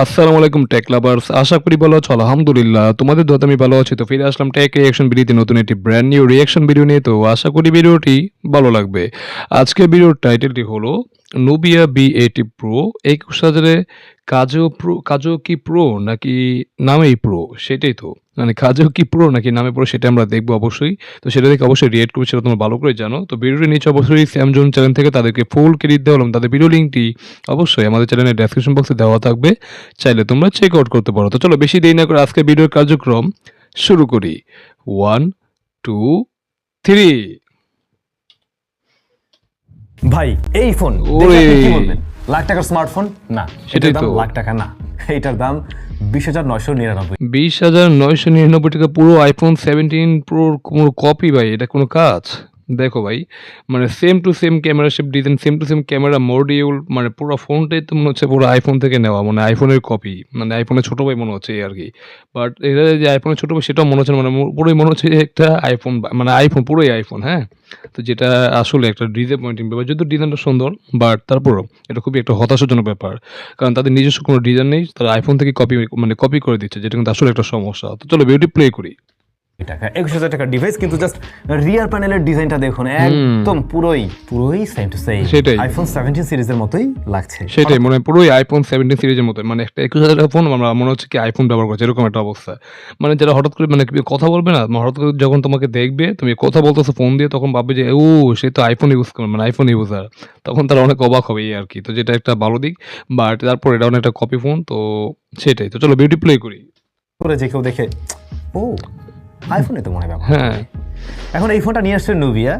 আসসালামু আলাইকুম take lovers, আশা করি ভালো আছো। আলহামদুলিল্লাহ তোমাদের দোয়াতে আমি ভালো আছি। তো ফিরে আসলাম টেক রিয়াকশন ভিডিওতে নতুন একটি ব্র্যান্ড নিউ রিয়াকশন ভিডিও নিয়ে। তো আশা করি ভিডিওটি ভালো লাগবে। আজকের ভিডিওর টাইটেলটি হলো নুবিয়া B80 প্রো 21,000-এ কাজও কি প্রো নাকি নামেই প্রো, সেটাই তো মানে কাজও কি প্রো নাকি নামে প্রো সেটা আমরা দেখবো অবশ্যই। তো সেটা দেখে অবশ্যই রিয়েক্ট করবে, সেটা তোমরা ভালো করে জানো। তো ভিডিওটি নিচে অবশ্যই স্যামজুন চ্যানেল থেকে তাদেরকে ফুল ক্রেডিট দেওয়া হলাম, তাদের ভিডিও লিঙ্কটি অবশ্যই আমাদের চ্যানেলের ডেসক্রিপশন বক্সে দেওয়া থাকবে, চাইলে তোমরা চেক আউট করতে পারো। তো চলো বেশি দেরি না করে আজকে ভিডিওর কার্যক্রম শুরু করি। 1 2 3। ভাই এই ফোন দেখে ওরে আপনি কি বলবেন? লাখ টাকার স্মার্টফোন না, সেটাই এটার দাম তো। লাখ টাকা না, এটার দাম 20,999। 20,999 টাকা পুরো আইফোন 17 প্রোর কোনো কপি ভাই, এটা কোনো কাজ? দেখো ভাই, মানে same to same camera shape design, same to same camera module, মানে পুরো ফোনটাই তো মনে হচ্ছে পুরো আইফোন থেকে নেওয়া, মানে আইফোনের কপি, মানে আইফোনের ছোটো ভাই মনে হচ্ছে এই আর কি। বাট এটা যে আইফোনের ছোটো ভাই সেটাও মনে হচ্ছে না, মানে পুরোই মনে হচ্ছে যে একটা আইফোন, মানে আইফোন পুরোই আইফোন। হ্যাঁ, তো যেটা আসলে একটা ডিসঅ্যাপয়েন্টিং ব্যাপার, যদিও ডিজাইনটা সুন্দর, বাট তারপরও এটা খুবই একটা হতাশাজনক ব্যাপার, কারণ তাদের নিজস্ব কোনো ডিজাইন নেই, তারা আইফোন থেকে কপি করে দিচ্ছে, যেটা কিন্তু আসলে একটা সমস্যা। তো চলো ভিডিওটি প্লে করি। টাকা 21,000 টাকার ডিভাইস, কিন্তু জাস্ট রিয়ার প্যানেলের ডিজাইনটা দেখুন, একদম পুরোই সেম টু সেম সেটাই। আইফোন 17 সিরিজের মতোই লাগছে। সেটাই, মানে পুরোই আইফোন 17 সিরিজের মতো, মানে একটা 21,000 টাকার ফোন আমরা মনে হচ্ছে কি আইফোন ব্যবহার করছে, এরকম একটা অবস্থা। মানে যারা হঠাৎ করে মানে কথা বলবে না, হঠাৎ করে যখন তোমাকে দেখবে তুমি কথা বলতেছো ফোন দিয়ে, তখন ভাববে যে ও সে তো আইফোন ইউজ করে, মানে আইফোন ইউজার, তখন তারা অনেক অবাক হবে এই আর কি। তো যেটা একটা ভালো দিক, বাট তারপর এটা অনেক একটা কপি ফোন, তো সেটাই। তো চলো ভিডিও প্লে করি। করে যে কেউ দেখে ও আইফোনে তো মনে হয় ব্যবহার হ্যাঁ, করে। এখন এই ফোনটা নিয়ে আসছে নুবিয়া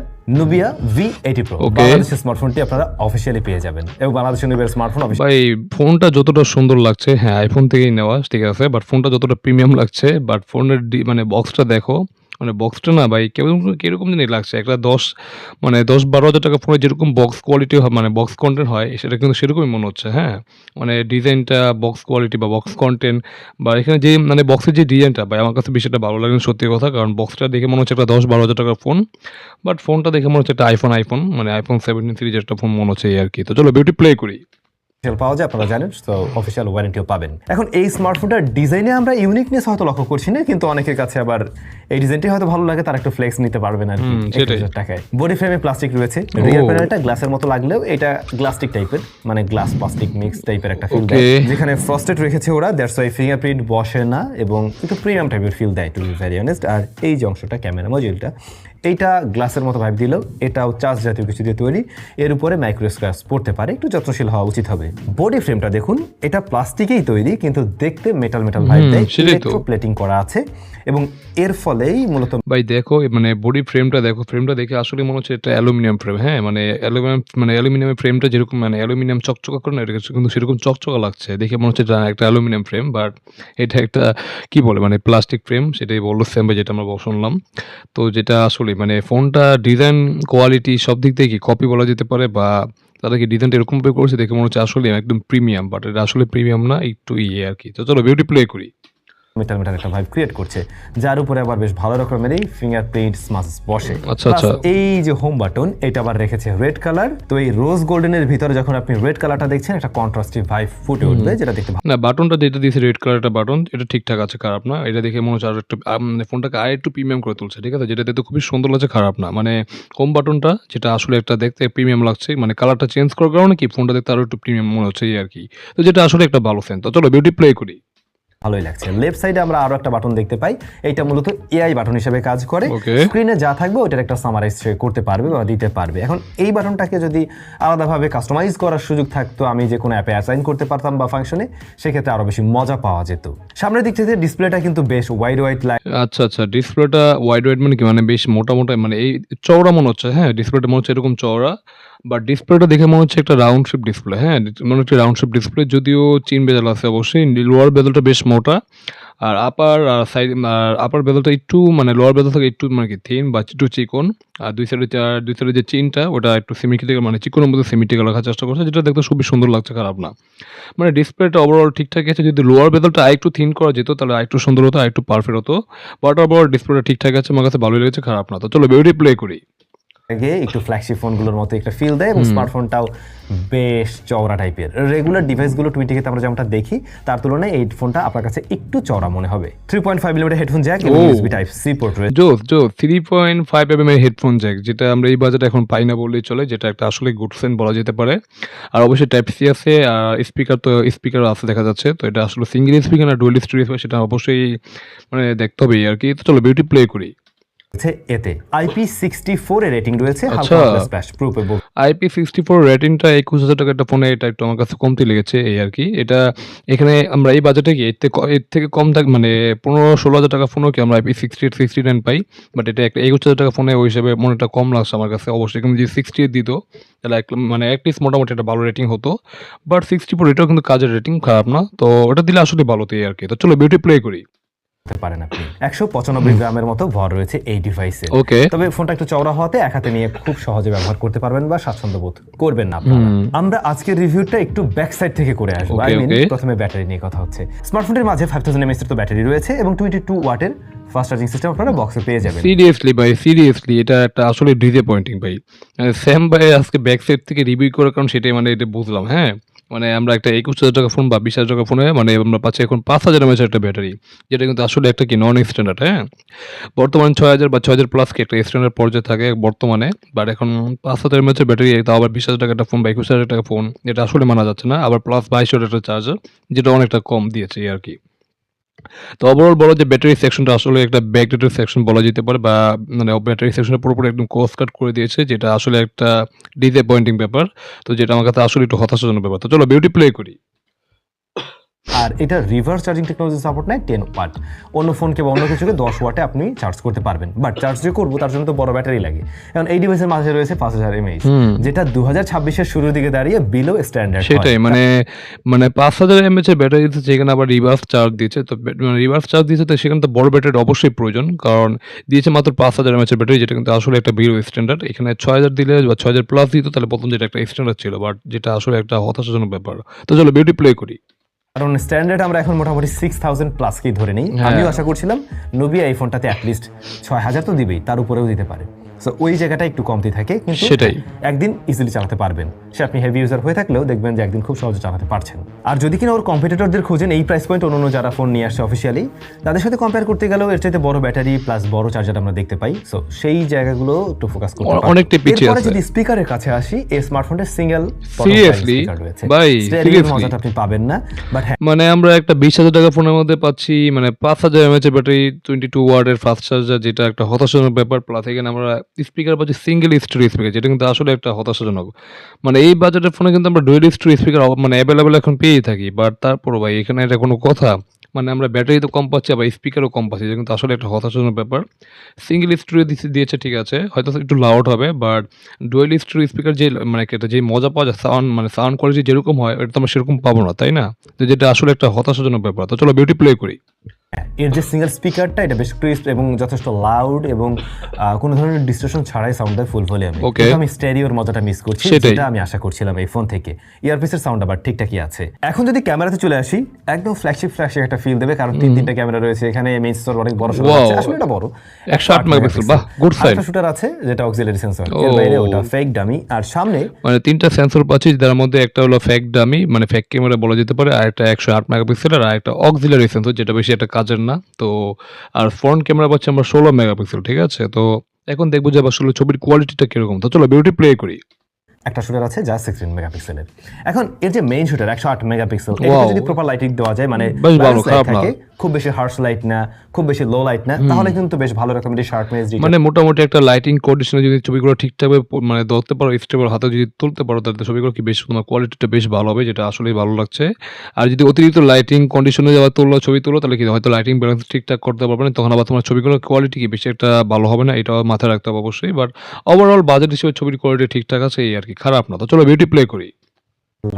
V80 প্রো। Okay. বাংলাদেশের স্মার্টফোনটি আপনারা অফিসিয়ালি পেয়ে যাবেন, এবং বাংলাদেশের নুবিয়ার স্মার্টফোন ভাই ফোনটা যতটা সুন্দর লাগছে, হ্যাঁ আইফোন থেকেই নেওয়া, ঠিক আছে, বাট ফোনটা যতটা প্রিমিয়াম লাগছে, বাট ফোনের মানে বক্সটা দেখো, মানে বক্সটা না ভাই কেমন কিরকম জানি লাগছে, একটা 10-12 হাজার টাকা ফোনে যেরকম বক্স কোয়ালিটি হয়, মানে বক্স কন্টেন্ট হয়, সেটা কিন্তু সেরকমই মনে হচ্ছে। হ্যাঁ, মানে ডিজাইনটা, বক্স কোয়ালিটি বা বক্স কন্টেন্ট, বা এখানে যে মানে বক্সের যে ডিজাইনটা ভাই আমার কাছে বিষয়টা ভালো লাগে সত্যি কথা, কারণ বক্সটা দেখে মনে হচ্ছে একটা 10-12 হাজার টাকার ফোন, বাট ফোনটা দেখে মনে হচ্ছে একটা আইফোন, মানে আইফোন 17 সিরিজের একটা ফোন মনে হচ্ছে এই আর কি। তো চলো বিউটি প্লে করি। পাওয়া যায়, আপনারা জানেন, তো অফিসিয়াল ওয়ারেন্টিও পাবেন। এখন এই স্মার্টফোনটার ডিজাইনে আমরা ইউনিকনেস হয়তো লক্ষ্য করছি না, কিন্তু অনেকের কাছে আবার এই ডিজাইনটি হয়তো ভালো লাগে, তার একটু ফ্লেক্স নিতে পারবেন আর কি। সেটাই। 21,000 টাকায় বডি ফ্রেমে প্লাস্টিক রয়েছে, রিয়ার প্যানেলটা গ্লাসের মতো লাগলেও এটা গ্লাস্টিক টাইপের, মানে গ্লাস প্লাস্টিক মিক্স টাইপের একটা ফিল দেয়। Okay. যেখানে ফ্রস্টেড রেখেছে ওরা, দ্যাটস ওয়াই ফিঙ্গারপ্রিন্ট বসে না, এবং একটু প্রিমিয়াম টাইপের ফিল দেয়, টু বি ভেরি অনেস্ট। আর এই যে অংশটা ক্যামেরা মডিউলটা, এইটা গ্লাসের মতো ভাইব দিলেও এটাও চার্জ জাতীয় কিছু দিয়ে তৈরি, এর উপরে মাইক্রো স্ক্র্যাচ পড়তে পারে, একটু যত্নশীল হওয়া উচিত হবে। বডি ফ্রেমটা দেখুন, এটা প্লাস্টিকেই তৈরি, কিন্তু দেখতে মেটাল ভাইব দেয়, সেটাই তো। ইলেকট্রো প্লেটিং করা আছে, এবং এর ফলেই মূলত ভাই দেখো মানে বডি ফ্রেমটা দেখো, ফ্রেমটা দেখে আসলে মনে হচ্ছে এটা অ্যালুমিনিয়াম ফ্রেম। হ্যাঁ, মানে অ্যালুমিনিয়ামের ফ্রেমটা যেরকম মানে অ্যালুমিনিয়াম চকচকা করে না, এটা কিন্তু সেরকম চকচকা লাগছে, দেখে মনে হচ্ছে এটা একটা অ্যালুমিনিয়াম ফ্রেম, বাট এটা একটা কি বলে মানে প্লাস্টিক ফ্রেম, সেটাই বললো সেম ভাই, যেটা আমরা শুনলাম। তো যেটা আসলে মানে ফোনটা ডিজাইন কোয়ালিটি সব দিক থেকে কি কপি বলা যেতে পারে, বা তারা কি ডিজাইনটা এরকম ভাবে করেছে দেখে মনে হচ্ছে আসলে একদম প্রিমিয়াম, বাট এটা আসলে প্রিমিয়াম না, একটু ইয়ে আর কি। তো চলো বিউটি প্লে করি। মেটাল একটা ভাইব ক্রিয়েট করছে, যার উপরে আবার বেশ ভালো রকমেরই ফিঙ্গারপ্রিন্ট স্মাচেস বসে। আচ্ছা, Plus আচ্ছা। এই যে হোম বাটন, এটা আবার রেখেছে রেড কালার। তো এই রোজ গোল্ডেনের ভিতরে যখন আপনি রেড কালারটা দেখছেন, একটা কন্ট্রাস্টিভ ভাইব ফুটে উঠবে, যেটা দেখতে না, বাটনটা যেটা দিয়েছে রেড কালার একটা বাটন, এটা ঠিকঠাক আছে, খারাপ না। এটা দেখে মনে হচ্ছে আর একটু মানে ফোনটাকে আর একটু প্রিমিয়াম করে তুলছে, ঠিক আছে, যেটা দেখতে খুবই সুন্দর লাগছে, খারাপ না। মানে হোম বাটনটা যেটা আসলে একটা দেখতে প্রিমিয়াম লাগছে, মানে কালারটা চেঞ্জ করার কারণে কি ফোনটা দেখতে আরো একটু প্রিমিয়াম মনে হচ্ছে এই আর কি। তো যেটা আসলে একটা ভালো সেন্স। তো চলো বিউটি প্লে করি। ভালোই লাগছে। লেফট সাইডে আমরা আরো একটা বাটন দেখতে পাই, এইটা মূলত এআই বাটন হিসেবে কাজ করে। Okay. স্ক্রিনে যা থাকবে ওটার একটা সামারাইজ করতে পারবে বা দিতে পারবে। এখন এই বাটনটাকে যদি আলাদাভাবে কাস্টমাইজ করার সুযোগ থাকতো, আমি যে কোনো অ্যাপে অ্যাসাইন করতে পারতাম বা ফাংশনে, সেক্ষেত্রে আরো বেশি মজা পাওয়া যেত। সামনের দিক থেকে ডিসপ্লেটা কিন্তু বেশ ওয়াইড লাইট, আচ্ছা, আচ্ছা, ডিসপ্লেটা ওয়াইড মানে কি, মানে বেশ মোটা মানে এই চওড়া মনে হচ্ছে। হ্যাঁ, ডিসপ্লেটা মনে হচ্ছে এরকম চওড়া, বাট ডিসপ্লেটা দেখে মনে হচ্ছে একটা রাউন্ড শেপ ডিসপ্লে। হ্যাঁ, মনে হচ্ছে রাউন্ড শেপ ডিসপ্লে, যদিও চিন বেজেল আছে অবশ্যই। লোয়ার বেজেলটা বেশ মোটা, আর আপার বেজেলটা একটু মানে লোয়ার বেজেল থেকে একটু মানে কি থিন বা একটু চিকন, আর দুই সাইডে যে চিনটা ওটা একটু সিমেট্রিক্যাল, মানে চিকনের মধ্যে সিমেট্রিক্যাল রাখার চেষ্টা করছে, যেটা দেখতে খুবই সুন্দর লাগছে, খারাপ না। মানে ডিসপ্লেটা ওভারঅল ঠিকঠাক আছে, যদি লোয়ার বেজেলটা আরেকটু থিন করা যেত তাহলে আরেকটু সুন্দর হতো, আরেকটু পারফেক্ট হতো, বাট ওভারঅল ডিসপ্লেটা ঠিকঠাক আছে, আমার কাছে ভালোই লেগেছে, খারাপ না। তো চলো ভিডিওটি প্লে করি। আগে একটু ফ্ল্যাগশিপ ফোনগুলোর মতো একটা ফিল দেয় এবং স্মার্টফোনটাও বেশ চওড়া টাইপের। রেগুলার ডিভাইসগুলো 20K আমরা যেমনটা দেখি তার তুলনায় এই ফোনটা আপনার কাছে একটু চওড়া মনে হবে। 3.5 মিলিমিটার হেডফোন জ্যাক এবং USB টাইপ সি পোর্ট রয়েছে। জোস 3.5 mm এর হেডফোন জ্যাক, যেটা আমরা এই বাজেটে এখন পাই না বললেই চলে, যেটা একটা আসলে গুড সেন বলা যেতে পারে। আর অবশ্যই টাইপ সি আছে, আর স্পিকার আছে দেখা যাচ্ছে। তো এটা আসলে সিঙ্গেল স্পিকার না ডুয়াল স্টোরেজ, সেটা অবশ্যই মানে দেখতে হবে আর কি। তো চলো বিউটি প্লে করি। এতে IP64 এর রেটিং রয়েছে, আচ্ছা। হালকা স্প্ল্যাশ প্রুফ এবং IP64 রেটিংটা 21,000 টাকা একটা ফোনে, এটা একটু আমার কাছে কমতি লেগেছে এই আর কি। এটা এখানে আমরা এই বাজেটে কি এর থেকে কম থাক মানে 15-16,000 টাকা ফোনও কি আমরা IP68 69 পাই, বাট এটা একটা 21,000 টাকা ফোনে ওই হিসেবে মনেটা কম লাগছে আমার কাছে। অবশ্যই কিন্তু যদি 68 দিত তাহলে মানে অ্যাটলিস্ট মোটামুটি একটা ভালো রেটিং হতো, বাট 64 এটাও কিন্তু কাজের রেটিং, খারাপ না। তো ওটা দিলে আসলে ভালো তো এই আর কি। তো চলো বিউটি প্লে করি। পারেন আপনি 195 গ্রামের মতো ভর রয়েছে এই ডিভাইসে। ওকে। তবে ফোনটা একটু চওড়া হওয়াতে এক হাতে নিয়ে খুব সহজে ব্যবহার করতে পারবেন বা স্বাচ্ছন্দ্য বোধ করবেন না আপনারা। আমরা আজকের রিভিউটা একটু ব্যাক সাইড থেকে করে আসবো। Okay, okay. প্রথমে ব্যাটারি নিয়ে কথা হচ্ছে। স্মার্টফোনের মাঝে 5000 mAh এর তো ব্যাটারি রয়েছে এবং 22 ওয়াটের ফাস্ট চার্জিং সিস্টেম আপনারা বক্সে পেয়ে যাবেন। সিরিয়াসলি ভাই, সিরিয়াসলি এটা একটা আসলে ডিসঅ্যাপয়েন্টিং ভাই। স্যাম ভাই আজকে ব্যাক সাইড থেকে রিভিউ করার কারণ সেটাই, মানে এটা বুঝলাম। হ্যাঁ, মানে আমরা একটা 21,000 টাকা ফোন বা 20,000 টাকা ফোনে মানে আমরা পাচ্ছি এখন 5000 mAh একটা ব্যাটারি, যেটা কিন্তু আসলে একটা কি নন স্ট্যান্ডার্ড। হ্যাঁ, বর্তমানে 6000 বা 6000 প্লাস কি একটা স্ট্যান্ডার্ড পর্যায়ে থাকে বর্তমানে, বাট এখন 5000 mAh ব্যাটারি, তাও আবার 20,000 টাকা একটা ফোন বা 21,000 টাকা ফোন, এটা আসলে মানা যাচ্ছে না। আবার প্লাস 2200 একটা চার্জার, যেটা অনেকটা কম দিয়েছে এই আর কি। তো ওভারঅল বলা যে ব্যাটারি সেকশনটা আসলে একটা ব্যাকডেটেড সেকশন বলা যেতে পারে, বা মানে ব্যাটারি সেকশনটা পুরোপুরি একদম কোস্ট কাট করে দিয়েছে, যেটা আসলে একটা ডিসঅ্যাপয়েন্টিং ব্যাপার। তো যেটা আমার কাছে আসলে একটু হতাশাজনক ব্যাপার। তো চলো বিউটি প্লে করি। আর এটা রিভার্স চার্জিং টেকনোলজি সাপোর্ট নেয় 10 ওয়াট। অন্য ফোনকে বা অন্য কিছুকে 10 ওয়াটে আপনি চার্জ করতে পারবেন, বাট চার্জ যে করবো তার জন্য তো বড় ব্যাটারি লাগে। এখন এই ডিভাইসের মাঝে রয়েছে 5000 mAh, যেটা 2026-এর শুরুর দিকে দাঁড়িয়ে বিলো স্ট্যান্ডার্ড। সেটাই মানে 5000 mAh এর ব্যাটারি দিচ্ছে, যেখানে আবার রিভার্স চার্জ দিয়েছে। তো রিভার্স চার্জ দিয়েছে, তো সেখানে তো বড় ব্যাটারি অবশ্যই প্রয়োজন, কারণ দিয়েছে মাত্র 5000 mAh এর ব্যাটারি, যেটা কিন্তু আসলে একটা বিলো স্ট্যান্ডার্ড। এখানে 6000 দিলে বা 6000 প্লাস দিত তাহলে প্রথম যেটা একটা স্ট্যান্ডার্ড ছিল, বাট যেটা আসলে একটা হতাশাজনক ব্যাপার। তো চলো বিউটি প্লে করি। কারণ স্ট্যান্ডার্ড আমরা এখন মোটামুটি 6000 প্লাসকেই ধরে নিই। আমিও আশা করছিলাম নোবিয়া এই ফোনটাতে অ্যাটলিস্ট 6000 তো দিবেই, তার উপরেও দিতে পারে। সো ওই জায়গাটা একটু কমতি থাকে, কিন্তু সেটাই। একদিন ইজিলি চালাতে পারবেন। সে আপনি হেভি ইউজার হয়ে থাকলেও দেখবেন যে একদিন খুব সহজে চালাতে পারছেন। আর যদি কিনা ওর কম্পিটিটরদের খোঁজেন এই প্রাইস পয়েন্ট অন্য যারা ফোন নিয়ে আসছে অফিসিয়ালি, তাদের সাথে কম্পেয়ার করতে গেলেও এর চাইতে বড় ব্যাটারি প্লাস বড় চার্জার আমরা দেখতে পাই। সো সেই জায়গাগুলো একটু ফোকাস করতে পারেন। অনেকটা পিছিয়ে এরপরে আছে। যদি স্পিকারের কাছে আসি, এই স্মার্টফোনের সিঙ্গেল Seriously? ভাই, seriously? মজাটা আপনি পাবেন না, বাট হ্যাঁ মানে আমরা একটা 20,000 টাকা ফোনের মধ্যে পাচ্ছি মানে 5000 mAh এর ব্যাটারি, 22 ওয়াটের ফাস্ট চার্জার, যেটা একটা হতাশাজনক ব্যাপার। প্লাস এখানে আমরা স্পিকার পাচ্ছি সিঙ্গেল স্টোরি স্পিকার, যেটা কিন্তু আসলে একটা হতাশাজনক। মানে এই বাজেটের ফোনে কিন্তু আমরা ডুয়াল স্টোরি স্পিকার মানে অ্যাভেলেবেল এখন পেয়েই থাকি, বাট তারপরও ভাই এখানে এটা কোনো কথা? মানে আমরা ব্যাটারি তো কম পাচ্ছি, আবার স্পিকারও কম পাচ্ছি, যেটা কিন্তু আসলে একটা হতাশাজনক ব্যাপার। সিঙ্গেল স্টোরি দিয়েছে ঠিক আছে, হয়তো একটু লাউড হবে, বাট ডুয়াল স্টোরি স্পিকার যে মানে একটা যে মজা পাওয়া যায় সাউন্ড কোয়ালিটি যেরকম হয়, এটা তো আমরা সেরকম পাবো না, তাই না? তো যেটা আসলে একটা হতাশাজনক ব্যাপার। তো চলো বিউটি প্লে করি। এর যে সিঙ্গেল স্পিকারটা এটা বেশ ক্রিস্প এবং যথেষ্ট লাউড এবং কোনো ধরনের ডিস্টরশন ছাড়াই সাউন্ড দেয় ফুল ভলিউমে। Okay. কিন্তু আমি স্টেরিওর মজাটা মিস করছি, সেটাই। যেটা আমি আশা করছিলাম এই ফোন থেকে। ইয়ারপিসের সাউন্ড আবার ঠিকঠাকই আছে। এখন যদি ক্যামেরাতে চলে আসি, একদম ফ্ল্যাগশিপ একটা ফিল দেবে, কারণ তিনটা ক্যামেরা রয়েছে এখানে। মেইন সেন্সর অনেক বড় সরো Wow. আছে, আসলে এটা বড় 108 মেগাপিক্সেল, বাহ, গুড সাইজ। আরেকটা শুটার আছে যেটা অক্সিলারি সেন্সর, এর বাইরে ওটা ফেক ডামি। আর সামনে মানে তিনটা সেন্সর পাচ্ছি, যার মধ্যে একটা হলো ফেক ডামি মানে ফেক ক্যামেরা বলা যেতে পারে, আর একটা 108 মেগাপিক্সেল, আর একটা অক্সিলারি সেন্সর, যেটা বেশি একটা কাজের না। তো আর ফ্রন্ট ক্যামেরা পাচ্ছি আমরা 16 মেগাপিক্সেল, ঠিক আছে? তো এখন দেখবো যে আসলে ছবির কোয়ালিটিটা কিরকম। তো চলো বিউটি প্লে করি। একটা শুটার আছে যা 16 মেগাপিক্সেলের। এখন এর যে মেইন শুটার 108 মেগাপিক্সেল, Wow. এটা যদি প্রপার লাইটিং দেওয়া যায়, মানে বেশ ভালো, balance light খারাপ না। থাকে, খুব বেশি হার্শ লাইট না, খুব বেশি লো লাইট না, তাহলে কিন্তু বেশ ভালো রকমের শার্পনেস মানে মোটামুটি একটা লাইটিং কন্ডিশনে যদি ছবিগুলো ঠিকঠাক মানে ধরতে পারো, স্টেবল হাতে যদি তুলতে পারো, তাহলে ছবিগুলো কি বেশ তোমার কোয়ালিটিটা বেশ ভালো হবে, যেটা আসলেই ভালো লাগছে। আর যদি অতিরিক্ত লাইটিং কন্ডিশনে যাওয়া ছবি তুলো, তাহলে কি হয়তো লাইটিং ব্যালেন্স ঠিকঠাক করতে পারবে না, তখন আবার তোমার ছবিগুলোর কোয়ালিটি কি বেশি একটা ভালো হবে না, এটাও মাথায় রাখতে হবে অবশ্যই। বাট ওভারঅল বাজেট হিসেবে ছবির কোয়ালিটি ঠিকঠাক আছে এই আর কি, খারাপ না। তো চলো বিউটি প্লে করি।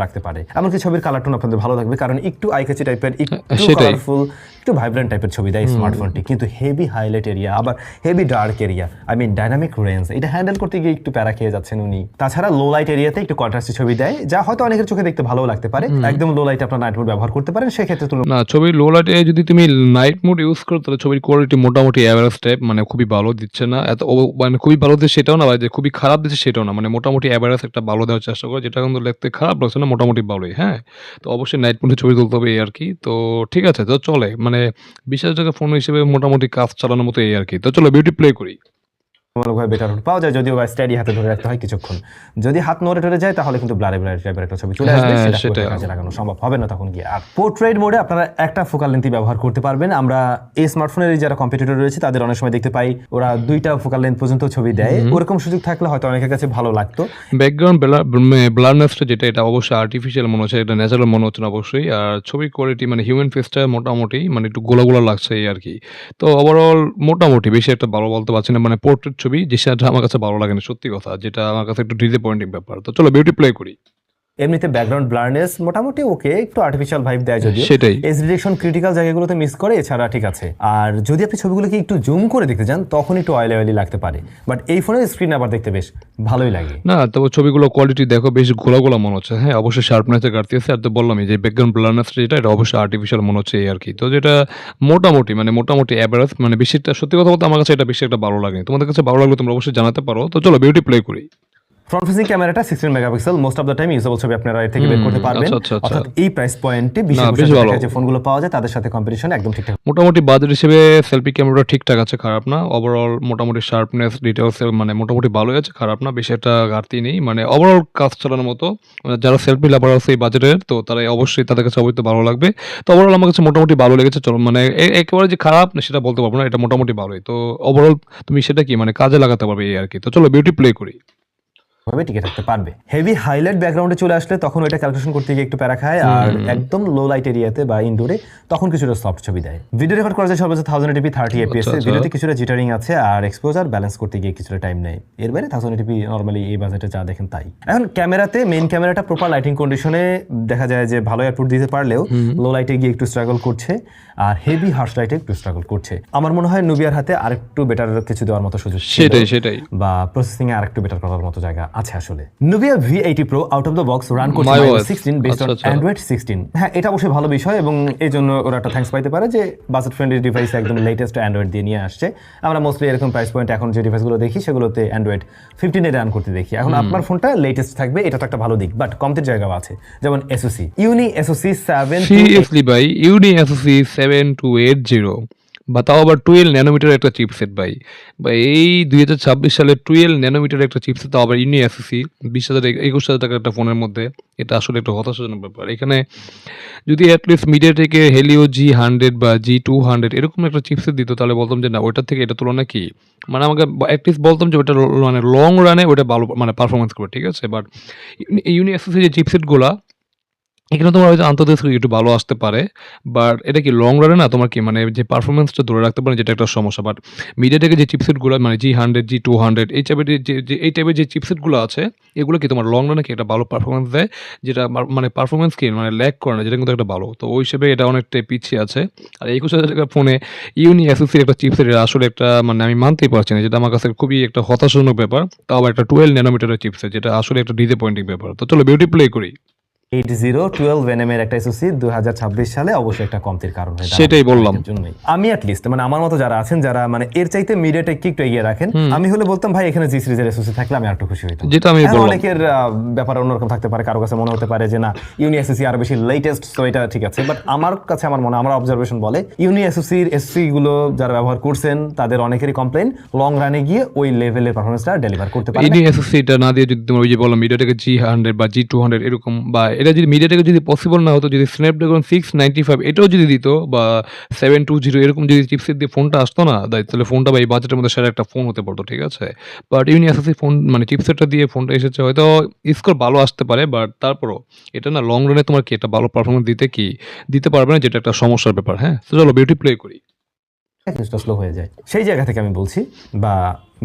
রাখতে পারে। এমনকি ছবির কালার টোন আপনাদের ভালো লাগবে, কারণ একটু আইকাচি টাইপের, একটু সেটাই। কালারফুল একটু ভাইব্রেন্ট টাইপের ছবি দেয় স্মার্টফোনটি, কিন্তু হেভি হাইলাইট এরিয়া আবার heavy dark area, I mean dynamic range, এটা হ্যান্ডেল করতে গিয়ে একটু প্যারা খেয়ে যাচ্ছেন উনি। তাছাড়া লো লাইট এরিয়াতে একটু কন্ট্রাস্টি ছবি দেয়, যা হয়তো অনেকের চোখে দেখতে ভালো লাগতে পারে। একদম লো লাইট আপনার নাইট মোড ব্যবহার করতে পারেন, সেক্ষেত্রে না, ছবির লো লাইটে যদি তুমি নাইট মোড ইউজ করো তাহলে ছবির কোয়ালিটি মোটামুটি অ্যাভারেজ টাইপ, মানে খুবই ভালো দিচ্ছে না, এত মানে খুবই ভালো দিচ্ছে সেটাও না, বা যে খুবই খারাপ দিচ্ছে সেটাও না, মানে মোটামুটি অ্যাভারেজ একটা ভালো দেওয়ার চেষ্টা করে, যেটা কিন্তু দেখতে খারাপ লাগছে না, মোটামুটি ভালোই। হ্যাঁ, তো অবশ্যই নাইট মোডে ছবি তুলতে হবে এই আর কি। তো ঠিক আছে, তো চলে মানে 20,000 টাকা ফোন হিসেবে মোটামুটি কাজ চালানোর মতো এই আর কি। তো চলো বিউটি প্লে করি। তুলনামূলকভাবে বেটার পাওয়া যায়, যদিও বা স্ট্যাডি হাতে ধরে রাখতে হয় কিছুক্ষণ। যদি হাত নড়ে টরে যায় তাহলে কিন্তু ব্লারে ব্লারে টাইপের একটা ছবি চলে আসবে, হ্যাঁ, সেটা সেটাই। পুরোটা কাজে লাগানো সম্ভব হবে না তখন গিয়ে। আর পোর্ট্রেট মোডে আপনারা একটা ফোকাল লেন্থই ব্যবহার করতে পারবেন। আমরা এই স্মার্টফোনের যারা কম্পিটিটর রয়েছে তাদের অনেক সময় দেখতে পাই ওরা 2টা ফোকাল লেন্থ পর্যন্ত ছবি দেয়, ওরকম সুযোগ থাকলে হয়তো অনেকের কাছে ভালো লাগতো। ব্যাকগ্রাউন্ড ব্লারনেসটা যেটা, এটা অবশ্যই আর্টিফিশিয়াল মনে হচ্ছে, এটা ন্যাচারাল মনে হচ্ছে না অবশ্যই। আর ছবির কোয়ালিটি মানে হিউম্যান ফেসটা মোটামুটি মানে একটু গোলা গোলা লাগছে এই আর কি। তো ওভারঅল মোটামুটি বেশি একটা ভালো বলতে পারছি না, মানে পোর্ট্রেট ছবি যে সেটা আমার কাছে ভালো লাগে না সত্যি কথা, যেটা আমার কাছে একটু ডিসঅ্যাপয়েন্টিং ব্যাপার। তো চলো বিউটি প্লে করি। এমনিতে ব্যাকগ্রাউন্ড ব্লারনেস মোটামুটি ওকে, একটু আর্টিফিশিয়াল ভাইব দেয় যদিও, সেটাই। এজ ডিরেকশন ক্রিটিক্যাল জায়গাগুলোতে মিস করে, এছাড়া ঠিক আছে। আর যদি আপনি ছবিগুলোকে একটু জুম করে দেখতে চান তখন একটু অয়েলি অয়েলি লাগতে পারে, বাট এই ফোনের স্ক্রিন আবার দেখতে বেশ ভালোই লাগে। না, তবে ছবিগুলো কোয়ালিটি দেখো বেশ গোলা গোলা মনে হচ্ছে। হ্যাঁ, অবশ্যই শার্পনেসে ঘাটতি আছে। আর তো বললামই যে ব্যাকগ্রাউন্ড ব্লারনেসটা যেটা, এটা অবশ্যই আর্টিফিশিয়াল মনে হচ্ছে এই আর কি। তো যেটা মোটামুটি মানে মোটামুটি অ্যাভারেজ, মানে বেশিটা সত্যি কথা বলতে আমার কাছে এটা বেশি একটা ভালো লাগে। তোমাদের কাছে ভালো লাগলে তোমরা অবশ্যই জানাতে পারো। তো চলো বিউটি প্লে করি। ফ্রন্ট ফেসিং ক্যামেরাটা 16 megapixel, most of the time usable ছবি আপনারা এর থেকে বের করতে পারবেন। আচ্ছা। অর্থাৎ এই প্রাইস পয়েন্টে না, বেশ ভালো। যে ফোনগুলো পাওয়া যায় তাদের সাথে কম্পিটিশন একদম ঠিকঠাক। মোটামুটি বাজেট হিসেবে সেলফি ক্যামেরাটা ঠিকঠাক আছে, খারাপ না। ওভারঅল মোটামুটি শার্পনেস ডিটেলস মানে মোটামুটি ভালোই আছে, খারাপ না, বেশি একটা ঘাটতি নেই। মানে ওভারঅল কাজ চালানোর মতো মানে যারা সেলফি লাভার আছে এই বাজেটের, তো তারা অবশ্যই তাদের কাছে অবশ্যই ভালো লাগবে। তো ওভারঅল আমার কাছে মোটামুটি ভালো লেগেছে। চলো মানে একেবারে যে খারাপ না সেটা বলতে পারবো না, এটা মোটামুটি ভালোই। তো ওভারঅল তুমি সেটা কি মানে কাজে লাগাতে পারবে এই আর কি। তো চলো বিউটি প্লে করি। ভাবে টিকে থাকতে পারবে। হেভি হাইলাইট ব্যাকগ্রাউন্ডে চলে আসলে তখন ওইটা ক্যালকুলেশন করতে গিয়ে একটু প্যারা খায়, আর একদম লো লাইট এরিয়াতে বা ইনডোরে তখন কিছুটা সফট ছবি দেয়। ভিডিও রেকর্ড করা যায় সর্বোচ্চ 1080p 30 fps এ, ভিডিওতে কিছুটা জিটারিং আছে আর এক্সপোজার ব্যালেন্স করতে গিয়ে কিছুটা টাইম নেয়। এর বাইরে 1080p নরমালি এই বাজেটে যা দেখেন তাই। এখন ক্যামেরাতে মেইন ক্যামেরাটা প্রপার লাইটিং কন্ডিশনে দেখা যায় যে ভালো আউটপুট দিতে পারলেও লো লাইটে গিয়ে একটু স্ট্রাগল করছে, আর হেভি হার্শ লাইটে একটু স্ট্রাগল করছে। আমার মনে হয় নুবিয়ার হাতে আরেকটু বেটার কিছু দেওয়ার মতো সুযোগ ছিল, সেটাই বা প্রসেসিং এ আরেকটু বেটার করার মতো জায়গা আছে আসলে। Nubia V80 Pro out of the box run করছে iOS 16 বেসড অন আচ্ছা। Android 16। হ্যাঁ, এটা অবশ্যই ভালো বিষয় এবং এই জন্য ওরা একটা থ্যাঙ্কস পাইতে পারে যে বাজেট ফ্রেন্ডলি ডিভাইস একদম লেটেস্ট অ্যান্ড্রয়েড দিয়ে নিয়ে আসছে। আমরা মোস্টলি এরকম প্রাইস পয়েন্ট এখন যে ডিভাইসগুলো দেখি সেগুলোতে অ্যান্ড্রয়েড 15 এ রান করতে দেখি। এখন আপনার ফোনটা লেটেস্ট থাকবে, এটা তো একটা ভালো দিক, বাট কমতির জায়গাও আছে। যেমন SoC ইউনি SoC 7 সিরিয়াসলি ভাই, ইউনি SoC 7280 বা তাও আবার 12 ন্যানোমিটারের একটা চিপসেট ভাই। এই 2026 সালে 12 ন্যানোমিটারের একটা চিপসেট, তাও আবার ইউনি SoC 20,000 21,000 টাকার একটা ফোনের মধ্যে, এটা আসলে একটা হতাশাজনক ব্যাপার। এখানে যদি অ্যাটলিস্ট মিডিয়াটেকে হেলিও G100 বা G200 এরকম একটা চিপসেট দিত তাহলে বলতাম যে না, ওইটার থেকে এটা তুলনা কি, মানে আমাকে অ্যাটলিস্ট বলতাম যে ওটা মানে লং রানে ওটা ভালো মানে পারফরমেন্স করবে, ঠিক আছে। বাট ইউনি SoC যে চিপসেটগুলা এখানে তোমার হয়তো আন্তর্জাতিক একটু ভালো আসতে পারে, বাট এটা কি লং রানে না তোমার কি মানে যে পারফরমেন্সটা ধরে রাখতে পারে, যেটা একটা সমস্যা। বাট মিডিয়াটেকের যে চিপসেটগুলো মানে G100 G200 এই টাইপের যে চিপসেটগুলো আছে, এগুলো কি তোমার লং রানে কি একটা ভালো পারফরমেন্স দেয়, যেটা মানে পারফরমেন্স কি মানে ল্যাগ করে না, যেটা কিন্তু একটা ভালো। তো ওই হিসেবে এটা অনেকটাই পিছিয়ে আছে। আর 21,000 টাকার ফোনে ইউনি SoC একটা চিপসেট, এটা আসলে একটা মানে আমি মানতেই পারছি না, যেটা আমার কাছে খুবই একটা হতাশাজনক ব্যাপার। তাও আবার একটা 12 ন্যানোমিটারের চিপসেট, যেটা আসলে একটা ডিসঅ্যাপয়েন্টিং ব্যাপার। তো চলো বিউটি প্লে করি। 8012 এর একটা SoC 2026 সালে অবশ্যই একটা কমতির কারণ হয়ে দাঁড়াবে। সেটাই বললাম। এর জন্যই আমি অ্যাটলিস্ট মানে আমার মতো যারা আছেন যারা মানে এর চাইতে মিডিয়াটেক কি একটু এগিয়ে রাখেন, আমি হলে বলতাম ভাই এখানে জি সিরিজের SoC থাকলে আমি আরেকটু খুশি হইতাম। যেটা আমি এখন বললাম। অনেকের ব্যাপার অন্যরকম থাকতে পারে, কারো কাছে মনে হতে পারে যে না ইউনি SoC আরো বেশি লেটেস্ট, তো এটা ঠিক আছে। বাট আমার কাছে আমার অবজারভেশন বলে ইউনি SoC এর SoC গুলো যারা ব্যবহার করছেন তাদের অনেকেরই কমপ্লেইন লং রানে গিয়ে ওই লেভেলের পারফরম্যান্সটা ডেলিভার করতে পারে না। ইউনি SoC টা না দিয়ে যদি তোমার ওই যে বললাম মিডিয়াটেকের G100 বা G200 এরকম, বা এটা যদি মিডিয়াটেকের যদি পসিবল না হতো, যদি স্ন্যাপড্রাগন 695 এটাও যদি দিত বা 720 এরকম যদি চিপসেট দিয়ে ফোনটা আসতো না, তাহলে ফোনটা বা এই বাজেটের মধ্যে সেরা একটা ফোন হতে পারতো, ঠিক আছে। বাট ইউনি SoC ফোন মানে চিপসেটটা দিয়ে ফোনটা এসেছে, হয়তো স্কোর ভালো আসতে পারে, বাট তারপরও এটা না লং রানে তোমার কি একটা ভালো পারফরমেন্স দিতে পারবে না, যেটা একটা সমস্যার ব্যাপার। হ্যাঁ, তো চলো বিউটি প্লে করি। কিছুটা স্লো হয়ে যায়। সেই জায়গা থেকে আমি বলছি বা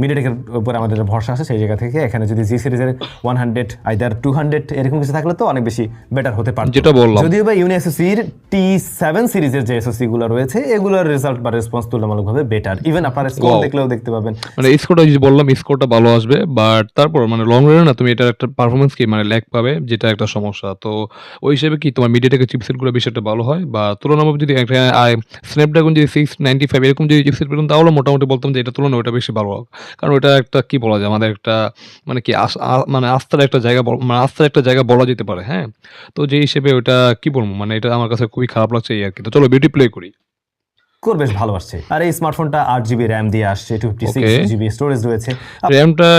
মিডিয়াটেকের উপর আমাদের ভরসা আছে, সেই জায়গা থেকে এখানে যদি জি সিরিজের 100 আইদার 200 এরকম কিছু থাকলে তো অনেক বেশি বেটার হতে পারত। যেটা বললাম। যদিও বা ইউনিএসওসির T7 সিরিজের যে এসওসি গুলো রয়েছে এগুলোর রেজাল্ট বা রেসপন্স তুলনামূলকভাবে বেটার। ইভেন আপনারা স্কোর দেখলেও দেখতে পাবেন মানে স্কোরটা যে বললাম স্কোরটা ভালো আসবে, বাট তারপর মানে লং রানে না তুমি এটার একটা পারফরমেন্স কি মানে ল্যাগ পাবে, যেটা একটা সমস্যা। তো ওই হিসেবে কি তোমার মিডিয়াটেকের চিপসেটগুলো বেশি একটা ভালো হয়, বা তুলনামূলক যদি একটা স্ন্যাপড্রাগন যদি 695 এরকম যদি চিপসেট পেতাম তাহলে মোটামুটি বলতাম যে এটা তুলনায় ওটা বেশি ভালো হোক। কারণ ওটা একটা কি বলা যায় আমাদের একটা মানে কি মানে আস্থার একটা জায়গা মানে আস্থার একটা জায়গা বলা যেতে পারে, হ্যাঁ। তো যে হিসেবে ওটা কি বলবো মানে এটা আমার কাছে খুবই খারাপ লাগছে এই আর কি। তো চলো বিউটি প্লে করি। স্কোর বেশ ভালো আসছে। আর এই স্মার্টফোনটা 8GB র্যাম দিয়ে আসছে, 256GB স্টোরেজ রয়েছে।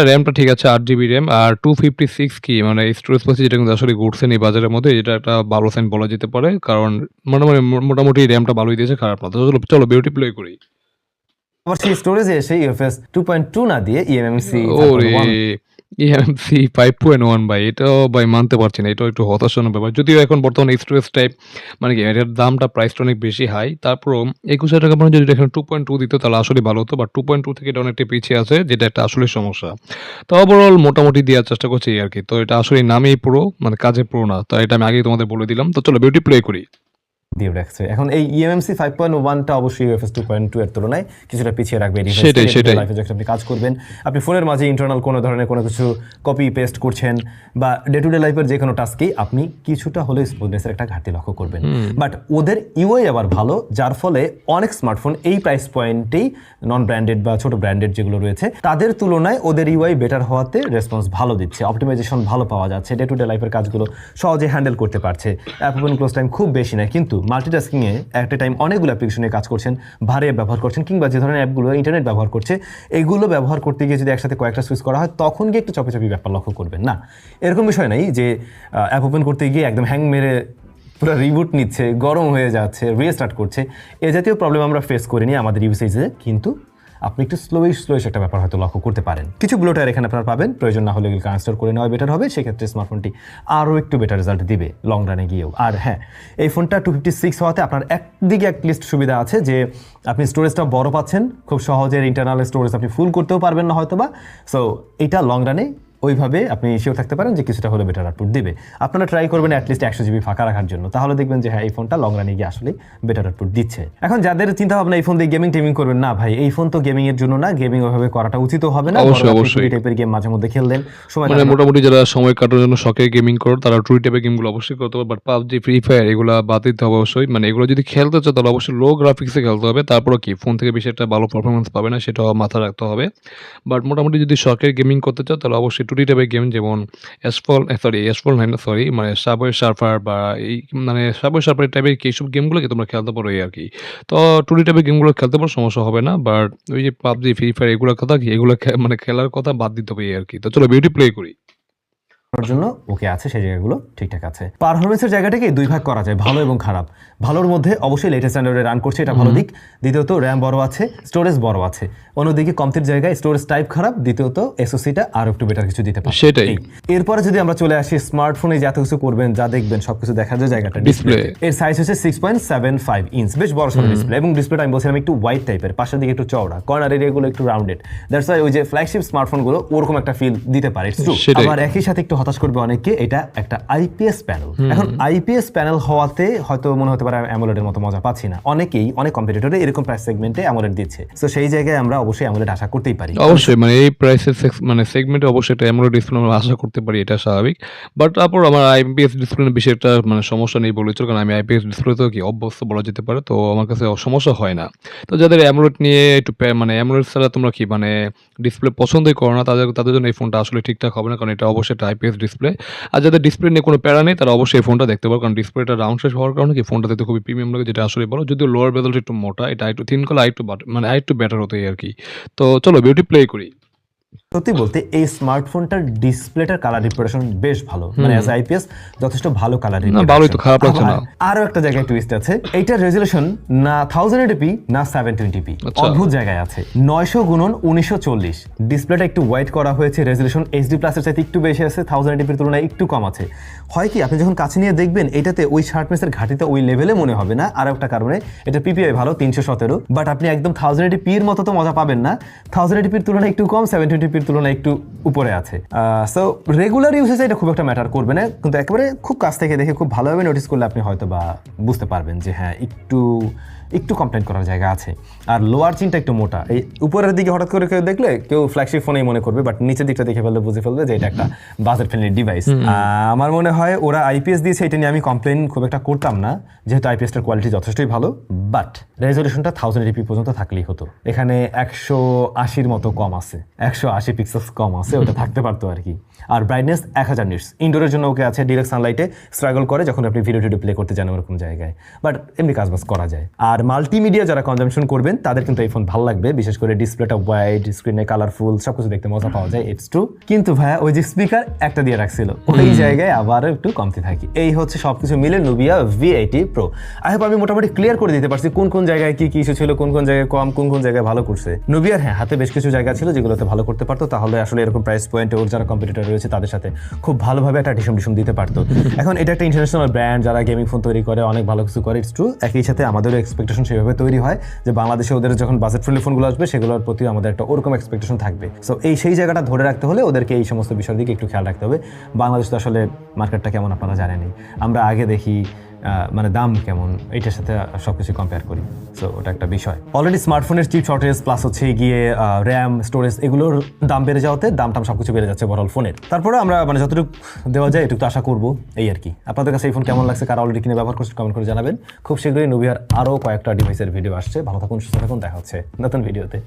র্যামটা ঠিক আছে 8 জিবি র্যাম আর 256 কি মানে স্টোরেজ পাচ্ছি, যেটা কিন্তু আসলে ঘুরছে নেই বাজারের মধ্যে, এটা একটা ভালো সাইন বলা যেতে পারে। কারণ মোটামুটি র্যামটা ভালোই দিয়েছে, খারাপ না। তো চলো বিউটি প্লে করি। আবার সেই স্টোরেজে এসে ইউএফএস 2.2 না দিয়ে ইএমএমসি ওরে ইএমসি 5.1 ভাই, এটাও ভাই মানতে পারছি না, এটাও একটু হতাশাজনক ব্যাপার। যদিও এখন বর্তমানে স্টোরেজ টাইপ মানে কি এটার দামটা প্রাইসটা অনেক বেশি হাই, তারপরও 21,000 টাকা পর্যন্ত যদি এখানে 2.2 দিত তাহলে আসলে ভালো হতো, বাট 2.2 থেকে এটা অনেকটা পিছিয়ে আছে, যেটা একটা আসলে সমস্যা। তো ওভারঅল মোটামুটি দেওয়ার চেষ্টা করছি এই আর কি। তো এটা আসলে নামেই পুরো মানে কাজে পুরো না, তো এটা আমি আগেই তোমাদের বলে দিলাম। তো চলো বিউটি প্লে করি। দিয়ে রাখছে। এখন এই ইএমএমসি 5.1টা অবশ্যই ইউএফএস 2.2 এর তুলনায় কিছুটা পিছিয়ে রাখবে। সেটাই। লাইফে যখন আপনি কাজ করবেন, আপনি ফোনের মাঝে ইন্টারনাল কোনো ধরনের কোনো কিছু কপি পেস্ট করছেন বা ডে টু ডে লাইফের যে কোনো টাস্কেই আপনি কিছুটা হলেও স্মুথনেসের একটা ঘাটতি লক্ষ্য করবেন। বাট ওদের ইউআই আবার ভালো, যার ফলে অনেক স্মার্টফোন এই প্রাইস পয়েন্টেই নন ব্র্যান্ডেড বা ছোট ব্র্যান্ডেড যেগুলো রয়েছে তাদের তুলনায় ওদের ইউআই বেটার হওয়াতে রেসপন্স ভালো দিচ্ছে, অপটিমাইজেশন ভালো পাওয়া যাচ্ছে, ডে টু ডে লাইফের কাজগুলো সহজে হ্যান্ডেল করতে পারছে। অ্যাপ ওপেন ক্লোজ টাইম খুব বেশি না, কিন্তু মাল্টিটাস্কিংয়ে একটা টাইম অনেকগুলো অ্যাপ্লিকেশনে কাজ করছেন, ভারী অ্যাপ ব্যবহার করছেন, কিংবা যে ধরনের অ্যাপগুলো ইন্টারনেট ব্যবহার করছে এগুলো ব্যবহার করতে গিয়ে যদি একসাথে কয়েকটা সুইচ করা হয় তখন গিয়ে একটু চপি ব্যাপার লক্ষ্য করবেন না। এরকম বিষয় নাই যে অ্যাপ ওপেন করতে গিয়ে একদম হ্যাং মেরে পুরো রিবুট নিচ্ছে, গরম হয়ে যাচ্ছে, রিস্টার্ট করছে, এ জাতীয় প্রবলেম আমরা ফেস করিনি আমাদের ইউসেজে। কিন্তু আপনি একটু স্লোইশ একটা ব্যাপার হয়তো লক্ষ্য করতে পারেন। কিছু ব্লোটার এখানে আপনারা পাবেন, প্রয়োজন না হলে এগুলো আনস্টল করে নেওয়া বেটার হবে, সেক্ষেত্রে স্মার্টফোনটি আরও একটু বেটার রেজাল্ট দিবে লং রানে গিয়েও। আর হ্যাঁ, এই ফোনটা 256 হওয়াতে আপনার একদিকে অ্যাটলিস্ট সুবিধা আছে যে আপনি স্টোরেজটা বড় পাচ্ছেন, খুব সহজে ইন্টারনাল স্টোরেজ আপনি ফুল করতেও পারবেন না হয়তো বা। সো এটা লং রানে ওইভাবে আপনি শিওর থাকতে পারেন যে কিছুটা হলে বেটার আউটপুট দিবে। আপনারা ট্রাই করবেন অ্যাটলিস্ট 100GB ফাঁকা রাখার জন্য, তাহলে দেখবেন যে হ্যাঁ এই ফোনটা লং রানে গিয়ে আসলে বেটার আউটপুট দিচ্ছে। এখন যাদের চিন্তা ভাবনা এই ফোন দিয়ে গেমিং করবেন, না ভাই এই ফোন তো গেমিং এর জন্য না, গেমিং ওইভাবে করাটা উচিত হবে না। অবশ্যই টাইপের গেম মাঝে মধ্যে খেললেন, সময় মানে মোটামুটি যারা সময় কাটানোর জন্য শখে গেমিং করো তারা ট্রুই টাইপের গেমগুলো অবশ্যই করতে হবে, বাট পাবজি ফ্রি ফায়ার এগুলো বাদ দিতে হবে অবশ্যই। মানে এগুলো যদি খেলতে চাও তাহলে অবশ্যই লো গ্রাফিক্সে খেলতে হবে, তারপরে কি ফোন থেকে বেশি একটা ভালো পারফরমেন্স পাবে না, সেটাও মাথায় রাখতে হবে। বাট মোটামুটি যদি শখের গেমিং করতে চাও তাহলে অবশ্যই টুটি টাইপের গেম, যেমন মানে সাবওয়ে সার্ফার বা এই মানে সাবওয়ে সার্ফার টাইপের এইসব গেমগুলোকে তোমরা খেলতে পারো এই আর কি। তো টুটি টাইপের গেমগুলো খেলতে পারো, সমস্যা হবে না। বাট ওই যে পাবজি ফ্রি ফায়ার এগুলোর কথা কি এগুলো মানে খেলার কথা বাদ দিতে হবে এই আর কি। তো চলো বিউটি প্লে করি। জন্য ওকে আছে, সেই জায়গাগুলো ঠিকঠাক আছে। পারফরমেন্সের জায়গাটাকে দুই ভাগ করা যায়, ভালো এবং খারাপ। ভালোর মধ্যে অবশ্যই লেটেস্ট স্ট্যান্ডার্ডে রান করছে, এটা ভালো দিক। দ্বিতীয়ত র্যাম বড় আছে, স্টোরেজ বড় আছে। অন্যদিকে কমতির জায়গায় স্টোরেজ টাইপ খারাপ, দ্বিতীয়ত এসওসিটা আরো একটু বেটার কিছু দিতে পারে, সেটাই। এরপরে যদি আমরা চলে আসি স্মার্টফোনে যা কিছু করবেন, যা দেখবেন সবকিছু দেখার যে জায়গাটা ডিসপ্লে, এর সাইজ হচ্ছে 6.75 ইঞ্চ, বেশ বড় সড়ো ডিসপ্লে। এবং ডিসপ্লেটা আমি বলছিলাম একটু ওয়াইড টাইপের, পাশের দিকে একটু চওড়া, কর্নার এরিয়াগুলো একটু রাউন্ডেড। দ্যাটস ওয়াই ওই যে ফ্ল্যাগশিপ স্মার্টফোনগুলো ওরকম একটা ফিল দিতে পারে। আবার একই সাথে একটু হতাশ করবে অনেককে, এটা একটা আইপিএস প্যানেল। এখন আইপিএস প্যানেল হওয়াতে হয়তো মনে হতে পারে অ্যামোলেডের মতো মজা পাচ্ছি না, অনেক কম্পিটিটরে এরকম প্রাইস সেগমেন্টে অ্যামোলেড দিচ্ছে। তো সেই জায়গায় আমরা অবশ্যই অ্যামোলেড আশা করতেই পারি। অবশ্যই মানে এই প্রাইসের মানে সেগমেন্টে অবশ্যই একটা অ্যামোলেড ডিসপ্লে আমরা আশা করতে পারি, এটা স্বাভাবিক। বাট তারপর আমার আইপিএস ডিসপ্লে বেশি একটা মানে সমস্যা নেই বলেছিল, কারণ আমি আইপিএস ডিসপ্লে তো কি অভ্যস্ত বলা যেতে পারে, তো আমার কাছে সমস্যা হয় না। তো যাদের অ্যামোলেড নিয়ে একটু মানে অ্যামোলেড ছাড়া তোমরা কি মানে ডিসপ্লে পছন্দই করো না, তাদের জন্য এই ফোনটা আসলে ঠিকঠাক হবে না, কারণ এটা অবশ্যই একটা আইপিএস ডিসপ্লে। আর যাদের ডিসপ্লে নিয়ে কোনো প্যারা নেই তারা অবশ্যই এই ফোনটা দেখতে পারো, কারণ ডিসপ্লেটা রাউন্ড শেষ হওয়ার কারণে কি ফোনটা দেখতে খুবই প্রিমিয়াম লাগে, যেটা আসলে বলো। যদিও লোয়ার বেজেল একটু মোটা, এটা একটু থিন করলে আরেকটু বেটার হতো এই আর কি। তো চলো বিউটি প্লে করি। সত্যি বলতে এই স্মার্টফোনটার ডিসপ্লেটার কালার রিপ্রেজেন্টেশন বেশ ভালো, মানে অ্যাজ আইপিএস যথেষ্ট ভালো কালার ভালোই তো, খারাপ লাগছে না। আরো একটা জায়গায় টুইস্ট আছে, এইটার রেজলিউশন না 1080p না 720p, অদ্ভুত জায়গায় আছে। 900x1940 ডিসপ্লেটা একটু ওয়াইড করা হয়েছে, রেজলিউশন এইচডি প্লাসের চাইতে একটু বেশি আছে, 1080p এর তুলনায় একটু কম আছে। হয় কি আপনি যখন কাছে নিয়ে দেখবেন এটাতে ওই শার্পনেসের ঘাটিতে ওই লেভেলে মনে হবে না। আর একটা কারণে এটা পিপিআই ভালো 317, বাট আপনি একদম 1080p এর মতো তো মজা পাবেন না। 1080p এর তুলনায় একটু কম, 720p এর তুলনায় একটু উপরে আছে। সো রেগুলার ইউজেসে এটা খুব একটা ম্যাটার করবে না, কিন্তু একেবারে খুব কাছ থেকে দেখে খুব ভালোভাবে নোটিস করলে আপনি হয়তো বা বুঝতে পারবেন যে হ্যাঁ একটু কমপ্লেন করার জায়গা আছে। আর লোয়ার চিনটা একটু মোটা, এই উপরের দিকে হঠাৎ করে কেউ দেখলে কেউ ফ্ল্যাগশিপ ফোনেই মনে করবে, বাট নিচের দিকটা দেখে ফেললে বুঝে ফেলবে যে এটা একটা বাজেট ফ্রেন্ডলি ডিভাইস। আমার মনে হয় ওরা আইপিএস দিয়েছে, এটা নিয়ে আমি কমপ্লেন খুব একটা করতাম না, যেহেতু আইপিএসটার কোয়ালিটি যথেষ্টই ভালো, বাট রেজলিউশনটা 1080p পর্যন্ত থাকলেই হতো। এখানে 180 মতো কম আছে, 180 পিক্সেলস কম আছে, ওটা থাকতে পারতো আর কি। আর ব্রাইটনেস 1000 নিটস, ইনডোরের জন্য ওকে আছে, ডিরেক্ট সানলাইটে স্ট্রাগল করে যখন আপনি ভিডিও প্লে করতে যান ওরকম জায়গায়, বাট এমনি কাজবাজ করা যায়। আর মাল্টিমিডিয়া যারা কনজামশন করবেন তাদের কিন্তু এই ফোন ভালো লাগবে, বিশেষ করে ডিসপ্লেটা ওয়াইড, স্ক্রিনে কালারফুল, সবকিছু দেখতে মজা পাওয়া যায়, ইটস ট্রু। কিন্তু ভাইয়া ওই যে স্পিকার একটা দিয়ে রাখছিল, ওই জায়গায় আবারও একটু কমতি থাকি। এই হচ্ছে সবকিছু মিলে Nubia V80 Pro। I hope আমি মোটামুটি ক্লিয়ার করে দিতে পারছি কোন জায়গায় কি ইস্যু ছিল, কোন জায়গায় কম, কোন জায়গায় ভালো করছে। নুবিয়ার হ্যাঁ হাতে বেশ কিছু জায়গা ছিল যেগুলোতে ভালো করতে পারতো, তাহলে আসলে এরকম প্রাইস পয়েন্টে ওর যারা কম্পিটিটর রয়েছে তাদের সাথে খুব ভালোভাবে একটা ডিসম দিতে পারতো। এখন এটা একটা ইন্টারন্যাশনাল ব্র্যান্ড, যারা গেমিং ফোন তৈরি করে, অনেক ভালো কিছু করে, ইটস ট্রু। একই সাথে আমাদেরও এক্সপেকটেশন সেভাবে তৈরি হয় যে বাংলাদেশে ওদের যখন বাজেট ফ্রেন্ডলি ফোনগুলো আসবে সেগুলোর প্রতি আমাদের একটা ওরকম এক্সপেকটেশন থাকবে। সো সেই জায়গাটা ধরে রাখতে হলে ওদেরকে এই সমস্ত বিষয়ের দিকে একটু খেয়াল রাখতে হবে। বাংলাদেশ তো আসলে মার্কেটটা কেমন আপনারা জানেনই, আমরা আগে দেখি মানে দাম কেমন, এইটার সাথে সবকিছু কম্পেয়ার করি। সো ওটা একটা বিষয়। অলরেডি স্মার্টফোনের চিপ শর্টেজ প্লাস হচ্ছে গিয়ে র্যাম, স্টোরেজ, এগুলোর দাম বেড়ে যাওয়াতে দাম সবকিছু বেড়ে যাচ্ছে ওভারঅল ফোনের। তারপরে আমরা মানে যতটুকু দেওয়া যায় এটুকু আশা করবো, এই আর কি। আপনাদের কাছে এই ফোন কেমন লাগছে, কারা অলরেডি কিনে ব্যবহার করছে, কমেন্ট করে জানাবেন। খুব শীঘ্রই নুবিয়ার আরও কয়েকটা ডিভাইসের ভিডিও আসছে। ভালো থাকুন, সুস্থ থাকুন, দেখা হচ্ছে নতুন ভিডিওতে।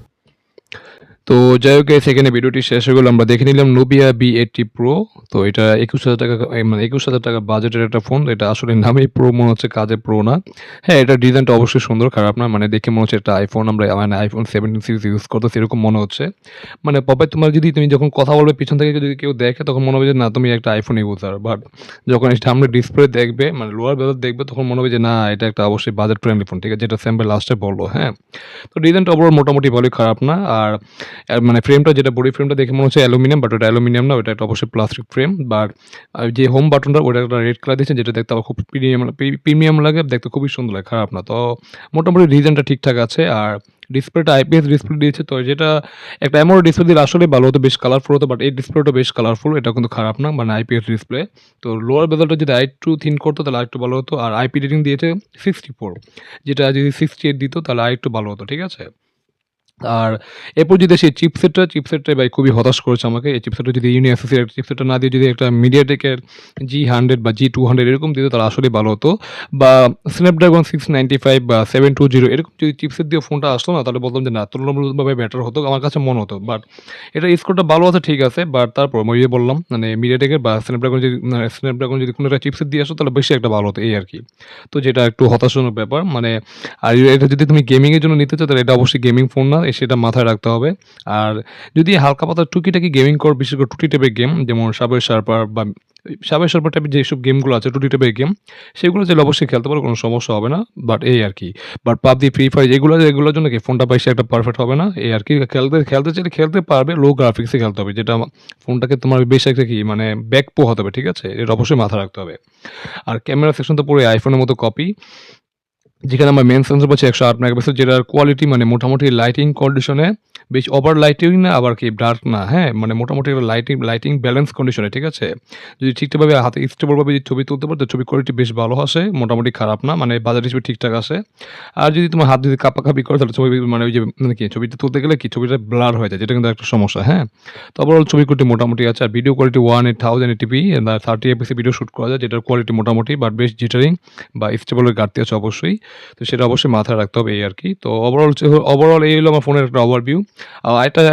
তো যাই হোক সেখানে ভিডিওটি শেষ হয়ে গেল, আমরা দেখে নিলাম নুবিয়া V80 Pro। তো এটা 21,000 টাকা, মানে 21,000 টাকা বাজেটের একটা ফোন। এটা আসলে নামেই প্রো, মনে হচ্ছে কাজে প্রো না। হ্যাঁ, এটা ডিজাইনটা অবশ্যই সুন্দর, খারাপ না, মানে দেখে মনে হচ্ছে একটা আইফোন, আমরা মানে আইফোন 17 সিরিজ ইউজ করতো সেরকম মনে হচ্ছে। মানে পপে তুমি যখন কথা বলবে পিছন থেকে যদি কেউ দেখে তখন মনে হবে যে না তুমি একটা আইফোন ইউজার, বাট যখন এটা আমরা ডিসপ্লে দেখবে, মানে লোয়ার বেলার দেখবে, তখন মনে হবে যে না এটা একটা অবশ্যই বাজেট ফ্রেন্ডলি ফোন, ঠিক আছে, যেটা স্যাম্পল লাস্টে বললো। হ্যাঁ, তো ডিজাইনটা ওভারঅল মোটামুটি ভালোই, খারাপ না। আর মানে ফ্রেমটা, যেটা বডি ফ্রেমটা দেখে মনে হচ্ছে অ্যালুমিনিয়াম, বাট ওটা অ্যালুমিনিয়াম না, ওটা একটা অবশ্যই প্লাস্টিক ফ্রেম। বাট যে হোম বাটনটা ওটা একটা রেড কালার দিচ্ছে, যেটা দেখতে আবার খুব প্রিমিয়াম লাগে, দেখতে খুবই সুন্দর লাগে, খারাপ না। তো মোটামুটি ডিজাইনটা ঠিকঠাক আছে। আর ডিসপ্লেটা আইপিএস ডিসপ্লে দিয়েছে, তো যেটা একটা অ্যামোলেড ডিসপ্লে দিলে আসলে ভালো হতো, বেশ কালারফুল হতো, বাট এই ডিসপ্লেটা বেশ কালারফুল, এটা কিন্তু খারাপ না, মানে আইপিএস ডিসপ্লে। তো লোয়ার বেজলটা যদি আরেকটু থিন করতো তাহলে আরেকটু ভালো হতো। আর আইপি রেটিং দিয়েছে 64, যেটা যদি 68 দিত তাহলে আরেকটু ভালো হতো, ঠিক আছে। আর এরপর যদি সেই চিপসেটটা ভাই খুবই হতাশ করেছে আমাকে। এই চিপসেটটা যদি ইউনিএসএসির চিপসেটটা না দিয়ে যদি একটা মিডিয়াটেকের G100 বা G200 এরকম দিত তাহলে আসলেই ভালো হতো, বা স্ন্যাপড্রাগন 695 বা 720 এরকম যদি চিপসেট দিয়ে ফোনটা আসতো না, তাহলে বলতাম যে না তুলনামূলকভাবে বেটার হতো, আমার কাছে মনে হতো। বাট এটা স্কোরটা ভালো আছে, ঠিক আছে, বাট তারপর আমি বললাম মানে মিডিয়াটেকের বা স্ন্যাপড্রাগন যদি কোনো একটা চিপসেট দিয়ে আসতো তাহলে বেশি একটা ভালো হতো, এই আর কি। তো যেটা একটু হতাশাজনক ব্যাপার, মানে আর এটা যদি তুমি গেমিংয়ের জন্য নিতে চাও তাহলে এটা অবশ্যই গেমিং ফোন না, সেটা মাথায় রাখতে হবে। আর যদি হালকা পাতলা টুকিটাকি গেমিং কর, বিশেষ করে টুটি টাইপের গেম, যেমন সাবের সার্পার টাইপের যেসব গেমগুলো আছে, টুটি টাইপের গেম, সেগুলো চাইলে অবশ্যই খেলতে পারো, কোনো সমস্যা হবে না। বাট এই আর কি, বাট পাবজি, ফ্রি ফায়ার এগুলোর জন্য কি ফোনটা পাইছে একটা পারফেক্ট হবে না, এই আর কি। খেলতে চাইলে খেলতে পারবে, লো গ্রাফিক্সে খেলতে হবে, যেটা ফোনটাকে তোমার বেশ একটা কি মানে ব্যাক পোহাতে হবে, ঠিক আছে, এটা অবশ্যই মাথায় রাখতে হবে। আর ক্যামেরা সেকশন তো পুরো আইফোনের মতো কপি, যেখানে আমার মেন সেন্সর পাচ্ছি 108 মেগাপিক্সেল, যেটার কোয়ালিটি মানে মোটামুটি লাইটিং কন্ডিশনে বেশ ওভার লাইটিং না, আবার কি ডার্ক না, হ্যাঁ, মানে মোটামুটি একটা লাইটিং ব্যালেন্স কন্ডিশনে, ঠিক আছে। যদি ঠিকঠাকভাবে হাতে স্টেবলভাবে যদি ছবি তুলতে পারো, ছবি কোয়ালিটি বেশ ভালো আসে, মোটামুটি খারাপ না, মানে বাজার হিসেবে ঠিকঠাক আসে। আর যদি তোমার হাত যদি কাঁপাকাঁপি করে তাহলে ছবি মানে ওই যে মানে কি ছবিটা তুলতে গেলে কি ছবিটা ব্লার হয়ে যায়, যেটা কিন্তু একটা সমস্যা। হ্যাঁ, তো ওভারঅল ছবি কোয়ালিটি মোটামুটি আছে। আর video quality 1080p 30 fps video shoot করা যায়, যেটার কোয়ালিটি মোটামুটি, বাট বেশ জিটারিং বা স্টেবলের ঘাটতি আছে অবশ্যই, তো সেটা অবশ্যই মাথায় রাখতে হবে, এই আর কি। তো ওভারঅল এই হলো আমার ফোনের একটা ওভারভিউ।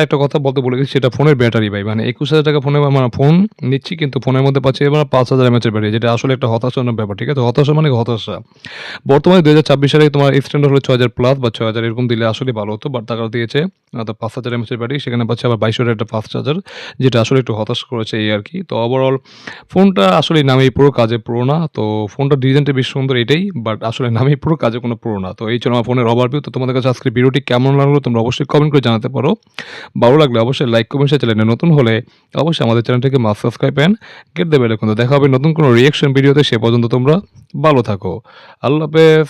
একটা কথা বলতে ভুলে গেছি, সেটা ফোনের ব্যাটারি ভাই। মানে ২১,০০০ টাকা ফোনে আমরা ফোন নিচ্ছি, কিন্তু ফোনের মধ্যে পাচ্ছি এবার ৫,০০০ এমএএইচের ব্যাটারি, যেটা আসলে একটা হতাশাজনক ব্যাপার। ঠিক আছে? হতাশা মানে হতাশা। বর্তমানে ২০২৬ সালে তোমার স্ট্যান্ডার্ড হলো ৬,০০০ প্লাস বা ৬,০০০ এরকম দিলে আসলে ভালো হতো। বাট তারা দিয়েছে তো ৫,০০০ এমএএইচের ব্যাটারি, সেখানে পাচ্ছি আবার ২২০০ একটা ফাস্ট চার্জার, যেটা আসলে একটু হতাশ করেছে এই আরকি। তো ওভারঅল ফোনটা আসলে নামেই প্রো, কাজে প্রো না। তো ফোনটার ডিজাইনটা বেশ সুন্দর এটাই, বাট আসলে নামেই প্রো, কাজে কোনো প্রো না। তো এই ছিল আমার ফোনের ওভারভিউ। তো তোমাদের কাছে আজকের ভিডিওটি কেমন লাগলো তোমরা অবশ্যই কমেন্ট করে জানাতে পারো। ভালো লাগলে অবশ্যই লাইক, কমেন্ট, শেয়ার, চ্যানেলে নতুন হলে অবশ্যই আমাদের চ্যানেলটিকে must subscribe and get the bell icon. দেখা হবে নতুন কোনো রিঅ্যাকশন ভিডিওতে। সে পর্যন্ত তোমরা ভালো থাকো। আল্লাহ হাফেজ।